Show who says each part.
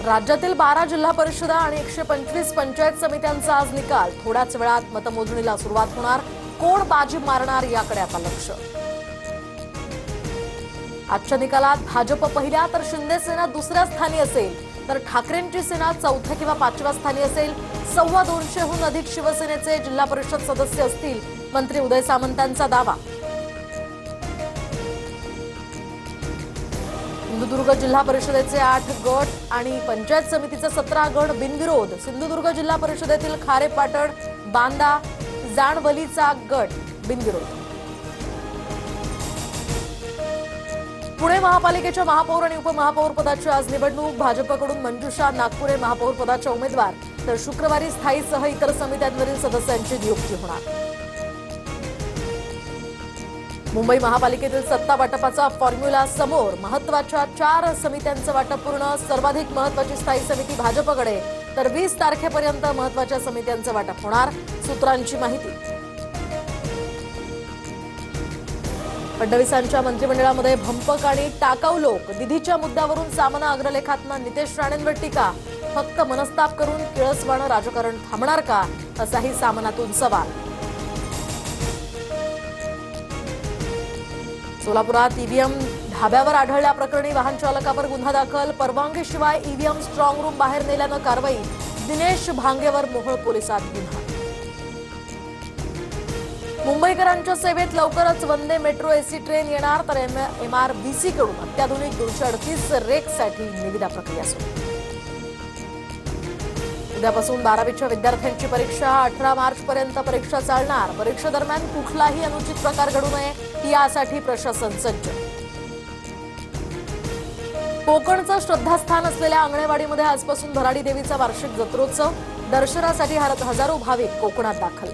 Speaker 1: राज्यातील 12 जिल्हा परिषदा आणि 125 पंचायत समित्यांचा आज निकाल। थोड्याच वेळात मतमोजणीला सुरुवात होणार। कोण बाजी मारणार याकडे आता लक्ष। आजच्या निकालात भाजप पहिल्या तर शिंदे सेना दुसऱ्या स्थानी असेल, तर ठाकरेंची सेना चौथ्या किंवा पाचव्या स्थानी असेल। 250हून अधिक शिवसेनेचे जिल्हा परिषद सदस्य असतील, मंत्री उदय सामंतांचा दावा। सिंधुदुर्ग जिल्हा परिषदेचे 8 गट आणि पंचायत समितीचे 17 गट बिनविरोध। सिंधुदुर्ग जिल्हा परिषदेतील खारेपाटण, बांदा, जाणवलीचा गट बिनविरोध। पुणे महापालिकेच्या महापौर आणि उपमहापौर पदाची आज निवडणूक। भाजपकडून मंजुषा नागपुरे महापौर पदाच्या उमेदवार, तर शुक्रवारी स्थायीसह इतर समित्यांवरील सदस्यांची नियुक्ती होणार। मुंबई महापालिकेतील सत्ता वाटपाचा फॉर्म्युला समोर। महत्त्वाच्या 4 समित्यांचं वाटप पूर्ण। सर्वाधिक महत्त्वाची स्थायी समिती भाजपकडे, तर 20 तारखेपर्यंत महत्त्वाच्या समित्यांचं वाटप होणार, सूत्रांची माहिती। फडणवीसांच्या मंत्रिमंडळामध्ये भंपक आणि टाकाऊ लोक। निधीच्या मुद्द्यावरून सामना अग्रलेखातनं नितेश राणेंवर टीका। फक्त मनस्ताप करून किळसवाणं राजकारण थांबणार का, असाही सामनातून सवाल। सोलापुरात ईव्हीएम ढाब्यावर आढळल्याप्रकरणी वाहन चालकावर गुन्हा दाखल। परवानगीशिवाय ईव्हीएम स्ट्रॉंग रूम बाहेर नेल्यानं कारवाई। दिनेश भांगेवर मोहोळ पोलिसात गुन्हा। मुंबईकरांच्या सेवेत लवकरच वंदे मेट्रो एसी ट्रेन येणार, तर MRBC कडून अत्याधुनिक 238 रेकसाठी निविदा प्रक्रिया सुरू। उद्यापासून 12वीच्या विद्यार्थ्यांची परीक्षा। 18 मार्चपर्यंत परीक्षा चालणार। परीक्षेदरम्यान कुठलाही अनुचित प्रकार घडू नये, यासाठी प्रशासन सज्ज। कोकणचं श्रद्धास्थान असलेल्या अंगणेवाडीमध्ये आजपासून भराडी देवीचा वार्षिक जत्रोत्सव। दर्शनासाठी हजारो भाविक कोकणात दाखल।